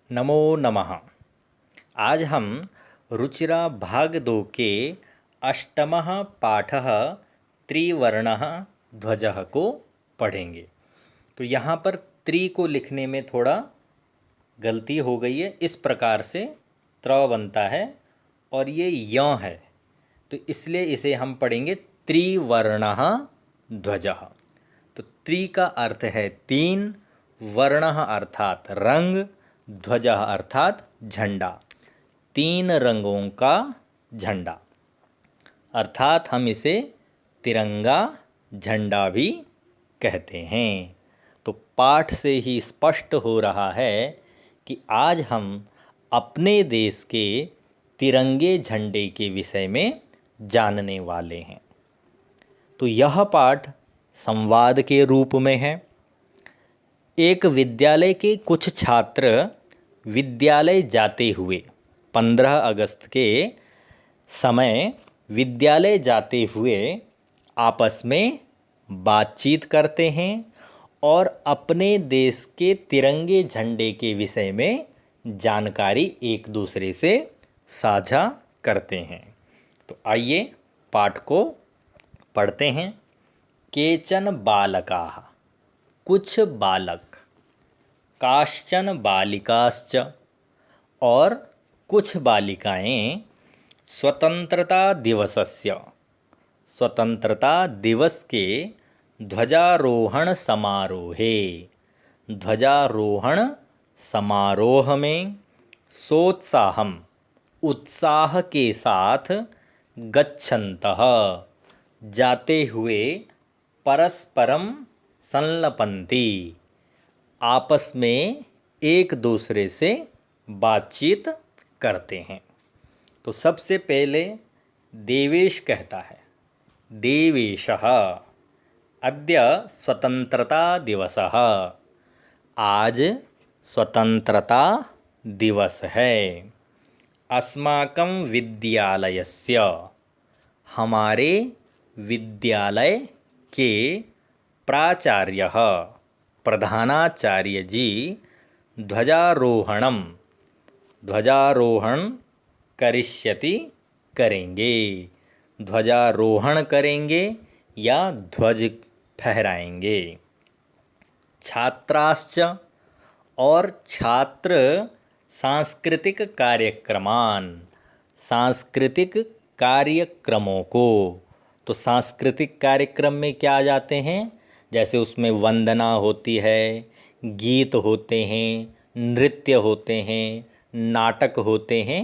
नमो नमः। आज हम रुचिरा भाग 2 के अष्टमः पाठः त्रिवर्णः ध्वजः को पढ़ेंगे। तो यहाँ पर त्रि को लिखने में थोड़ा गलती हो गई है। इस प्रकार से त्र बनता है और ये य है, तो इसलिए इसे हम पढ़ेंगे त्रिवर्णः ध्वजः। तो त्रि का अर्थ है तीन, वर्णः अर्थात रंग, ध्वजः अर्थात झंडा। तीन रंगों का झंडा, अर्थात हम इसे तिरंगा झंडा भी कहते हैं। तो पाठ से ही स्पष्ट हो रहा है कि आज हम अपने देश के तिरंगे झंडे के विषय में जानने वाले हैं। तो यह पाठ संवाद के रूप में है। एक विद्यालय के कुछ छात्र विद्यालय जाते हुए 15 अगस्त के समय विद्यालय जाते हुए आपस में बातचीत करते हैं और अपने देश के तिरंगे झंडे के विषय में जानकारी एक दूसरे से साझा करते हैं। तो आइए पाठ को पढ़ते हैं। केचन बालकाः, कुछ बालक, काश्चन बालिकाश्च, और कुछ बालिकाएं, स्वतंत्रता दिवसस्य, स्वतंत्रता दिवस के ध्वजारोहण समारोहे, ध्वजारोहण समारोह में सोत्साहम, उत्साह के साथ, गच्छन्तः, जाते हुए, परस्परम संलपन्ति, आपस में एक दूसरे से बातचीत करते हैं। तो सबसे पहले देवेश कहता है, देवेशः, अद्य स्वतंत्रता दिवसः, आज स्वतंत्रता दिवस है। अस्माकं विद्यालयस्य, हमारे विद्यालय के प्राचार्यः, प्रधानाचार्य जी, ध्वजारोहणम, ध्वजारोहण करिष्यति, करेंगे, ध्वजारोहण करेंगे या ध्वज फहराएंगे। छात्राश्च, और छात्र सांस्कृतिक कार्यक्रमान, सांस्कृतिक कार्यक्रमों को, तो सांस्कृतिक कार्यक्रम में क्या आ जाते हैं, जैसे उसमें वंदना होती है, गीत होते हैं, नृत्य होते हैं, नाटक होते हैं,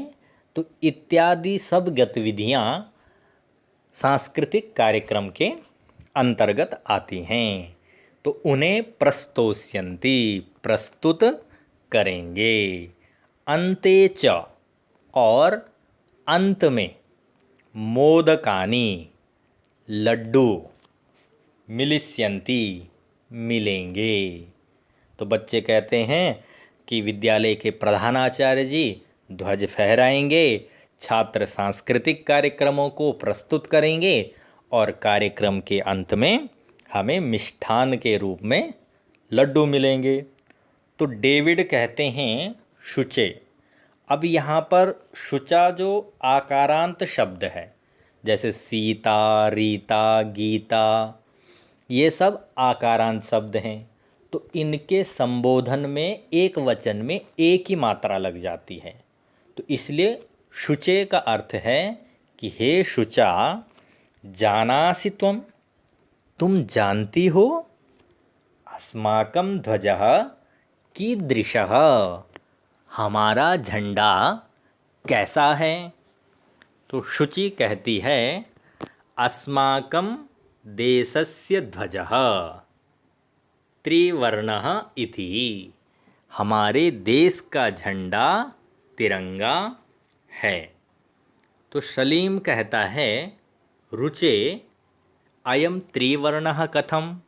तो इत्यादि सब गतिविधियां सांस्कृतिक कार्यक्रम के अंतर्गत आती हैं। तो उन्हें प्रस्तोष्यन्ति, प्रस्तुत करेंगे। अन्ते च, और अंत में, मोदकानि, लड्डू, मिलिष्यन्ति, मिलेंगे। तो बच्चे कहते हैं कि विद्यालय के प्रधानाचार्य जी ध्वज फहराएंगे, छात्र सांस्कृतिक कार्यक्रमों को प्रस्तुत करेंगे और कार्यक्रम के अंत में हमें मिष्ठान के रूप में लड्डू मिलेंगे। तो डेविड कहते हैं शुचे। अब यहाँ पर शुचा जो आकारांत शब्द है, जैसे सीता, रीता, गीता, ये सब आकारांत शब्द हैं। तो इनके संबोधन में एक वचन में एक ही मात्रा लग जाती है। तो इसलिए शुचे का अर्थ है कि हे शुचा, जानासि त्वं, तुम जानती हो, अस्माकं ध्वजः कीदृशः, हमारा झंडा कैसा है। तो शुचि कहती है, अस्माकं देशस्य ध्वजः त्रिवर्णः इति, हमारे देश का झंडा तिरंगा है। तो सलीम कहता है, रुचे अयम त्रिवर्णः कथम।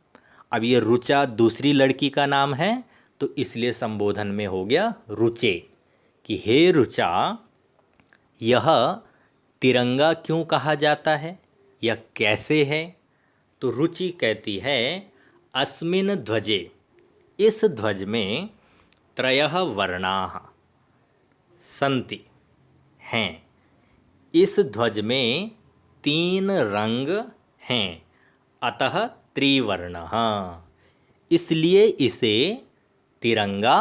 अब ये रुचा दूसरी लड़की का नाम है, तो इसलिए संबोधन में हो गया रुचे, कि हे रुचा, यह तिरंगा क्यों कहा जाता है, यह कैसे है। तो रुचि कहती है, अस्मिन् ध्वजे, इस ध्वज में, त्रयः वर्णाः, सन्ति हैं। इस ध्वज में 3 रंग हैं, अतः त्रिवर्णः, इसलिए इसे तिरंगा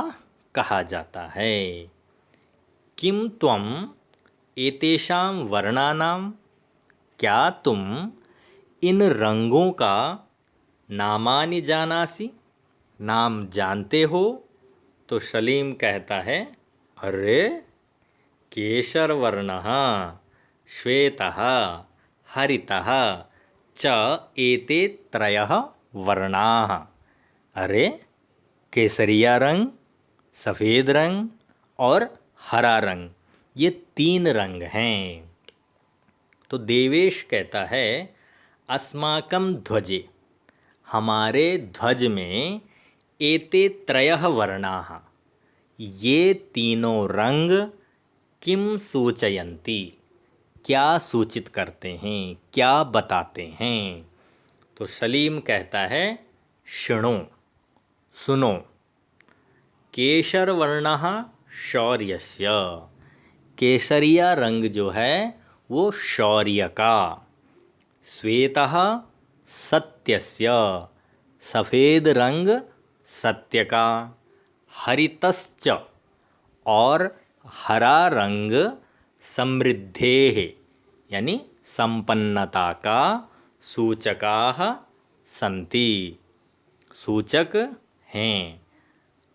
कहा जाता है। किम त्वम एतेषां वर्णानां, क्या तुम इन रंगों का नामानि जानासि, नाम जानते हो? तो सलीम कहता है, अरे केशरवर्णः, श्वेतः, हरितः च एते त्रयः वर्णाः। अरे केसरिया रंग, सफ़ेद रंग और हरा रंग, ये 3 रंग हैं। तो देवेश कहता है, अस्माकं ध्वजे, हमारे ध्वज में एते त्रयः वर्णाः, ये तीनों रंग किम सूचयन्ति, क्या सूचित करते हैं, क्या बताते हैं? तो सलीम कहता है, शृणु, सुनो। केशरवर्णः शौर्यस्य, केसरिया रंग जो है वो शौर्य का। श्वेतः सत्यस्य, सफ़ेद रंग सत्य का। हरितश्च, और हरा रंग समृद्धेः, यानी संपन्नता का सूचकाः सन्ति, सूचक हैं।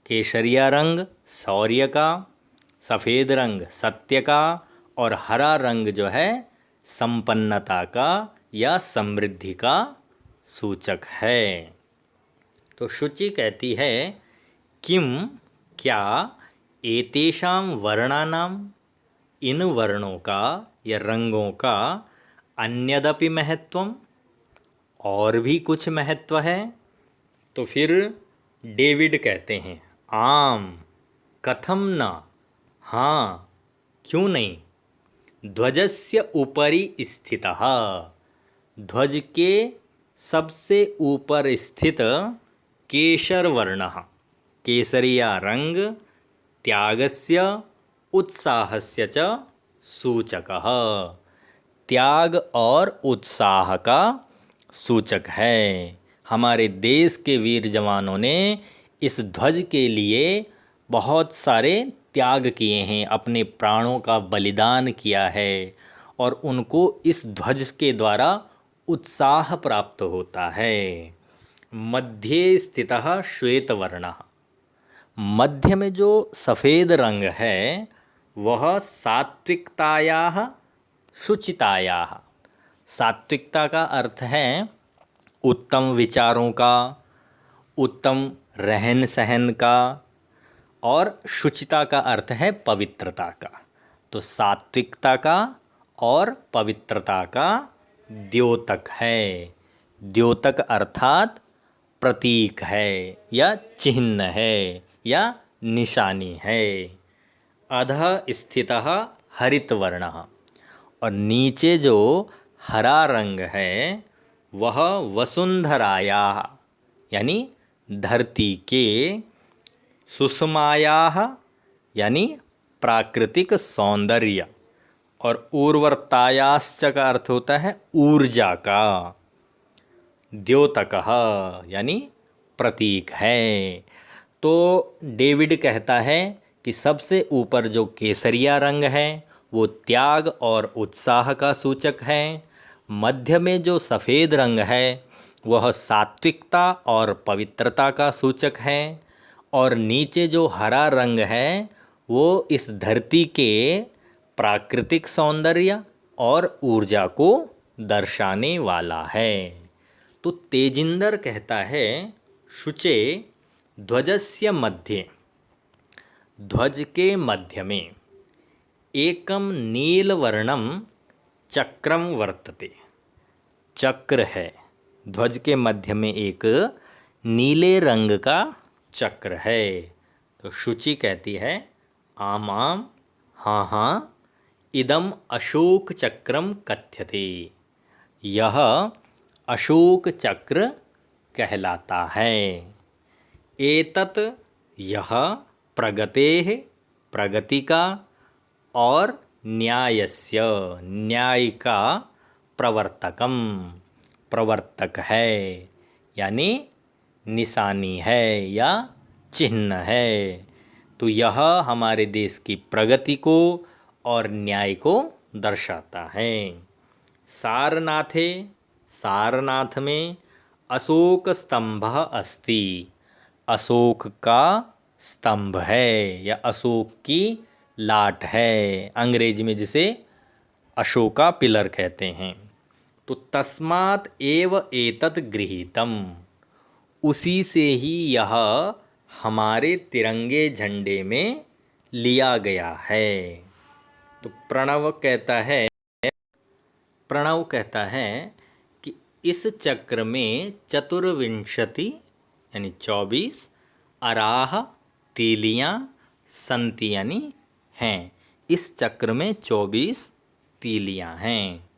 केसरिया रंग शौर्य का, सफ़ेद रंग सत्य का और हरा रंग जो है संपन्नता का या समृद्धि का सूचक है। तो शुचि कहती है, किम, क्या, एतेषां वर्णानां, इन वर्णों का या रंगों का, अन्यदपि महत्वम, और भी कुछ महत्व है? तो फिर डेविड कहते हैं, आम, कथम न, हाँ, क्यों नहीं। ध्वजस्य उपरि स्थितः, ध्वज के सबसे ऊपर स्थित केशरवर्णः, केसरिया रंग, त्यागस्य उत्साहस्य च सूचकः, त्याग और उत्साह का सूचक है। हमारे देश के वीर जवानों ने इस ध्वज के लिए बहुत सारे त्याग किए हैं, अपने प्राणों का बलिदान किया है और उनको इस ध्वज के द्वारा उत्साह प्राप्त होता है। मध्ये स्थितः श्वेतवर्णः, मध्य में जो सफ़ेद रंग है वह सात्विकतायाः शुचितायाः, सात्विकता का अर्थ है उत्तम विचारों का, उत्तम रहन सहन का, और शुचिता का अर्थ है पवित्रता का। तो सात्विकता का और पवित्रता का द्योतक है। द्योतक अर्थात प्रतीक है या चिन्ह है या निशानी है। अधः स्थितः हरितवर्णः, और नीचे जो हरा रंग है वह वसुंधरायाः, यानी धरती के, सुषमायाः, यानी प्राकृतिक सौंदर्य, और उर्वरतायाश्च का अर्थ होता है ऊर्जा का। द्योतकः यानी प्रतीक है। तो डेविड कहता है कि सबसे ऊपर जो केसरिया रंग है वो त्याग और उत्साह का सूचक है। मध्य में जो सफ़ेद रंग है वह सात्विकता और पवित्रता का सूचक है, और नीचे जो हरा रंग है वो इस धरती के प्राकृतिक सौंदर्य और ऊर्जा को दर्शाने वाला है। तो तेजिंदर कहता है, शुचे ध्वजस्य मध्ये, ध्वज के मध्य में एकम नीलवर्णम चक्रम वर्तते, चक्र है। ध्वज के मध्य में एक नीले रंग का चक्र है। तो शुचि कहती है, आम आम, हाँ हाँ, इदम अशोक चक्रम कथ्यते, यह अशोक चक्र कहलाता है। एतत्, यह, प्रगतेः, प्रगति का, और न्यायस्य, न्याय का प्रवर्तकम, प्रवर्तक है, यानी निशानी है या चिन्ह है। तो यह हमारे देश की प्रगति को और न्याय को दर्शाता है। सारनाथे, सारनाथ में अशोक स्तंभ अस्ति, अशोक का स्तंभ है या अशोक की लाट है, अंग्रेजी में जिसे अशोका पिलर कहते हैं। तो तस्मात् एव एतत् गृहीतम, उसी से ही यह हमारे तिरंगे झंडे में लिया गया है। तो प्रणव कहता है कि इस चक्र में चतुर्विंशति यानी 24 अराह तीलियां संति यानी हैं। इस चक्र में 24 तीलियां हैं।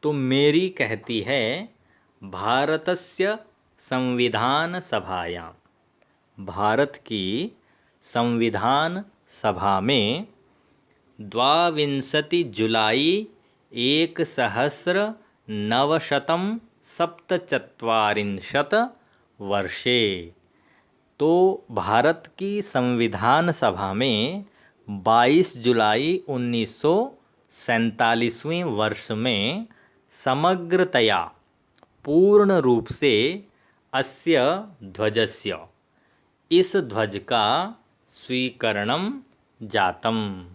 तो मेरी कहती है भारतस्य संविधान सभायां, भारत की संविधान सभा में 22 जुलाई 1947 वर्षे। तो भारत की संविधान सभा में 22 जुलाई 1947वें वर्ष में समग्रतया पूर्ण रूप से अस्य ध्वजस्य, इस ध्वज का स्वीकरणम जातम,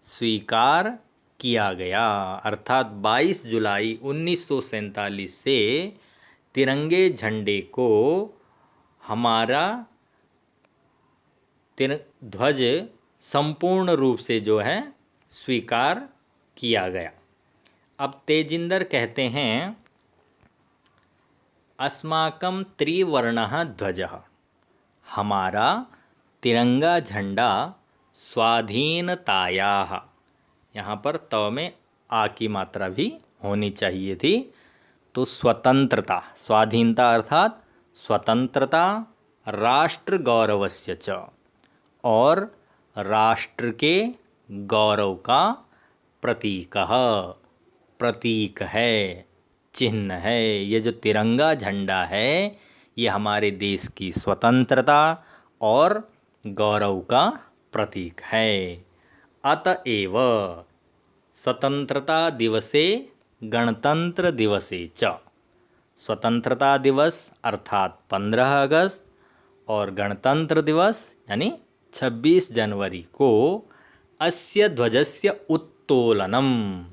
स्वीकार किया गया। अर्थात 22 जुलाई 1947 से तिरंगे झंडे को हमारा ध्वज संपूर्ण रूप से जो है स्वीकार किया गया। अब तेजिंदर कहते हैं अस्माकं त्रिवर्णः ध्वजः, हमारा तिरंगा झंडा स्वाधीनतायाः, यहाँ पर त में आ की मात्रा भी होनी चाहिए थी। तो स्वतंत्रता, स्वाधीनता अर्थात स्वतंत्रता, राष्ट्र गौरवस्य च, और राष्ट्र के गौरव का प्रतीक है, चिन्ह है। ये जो तिरंगा झंडा है ये हमारे देश की स्वतंत्रता और गौरव का प्रतीक है। अतएव स्वतंत्रता दिवसे गणतंत्र दिवसे च, स्वतंत्रता दिवस अर्थात 15 अगस्त और गणतंत्र दिवस यानी 26 जनवरी को अस्य ध्वजस्य उत्तोलनम,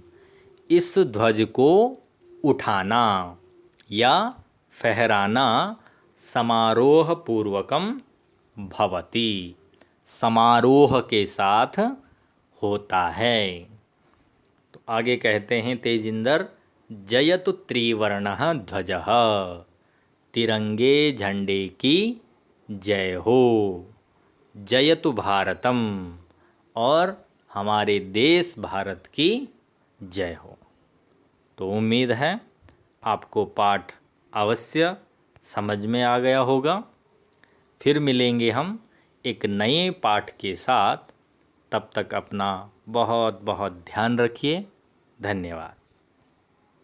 इस ध्वज को उठाना या फहराना समारोह पूर्वकम भवति, समारोह के साथ होता है। तो आगे कहते हैं तेजिंदर, जयतु त्रिवर्णः ध्वजः, तिरंगे झंडे की जय हो, जयतु भारतम, और हमारे देश भारत की जय हो। तो उम्मीद है आपको पाठ अवश्य समझ में आ गया होगा। फिर मिलेंगे हम एक नए पाठ के साथ। तब तक अपना बहुत बहुत ध्यान रखिए। धन्यवाद।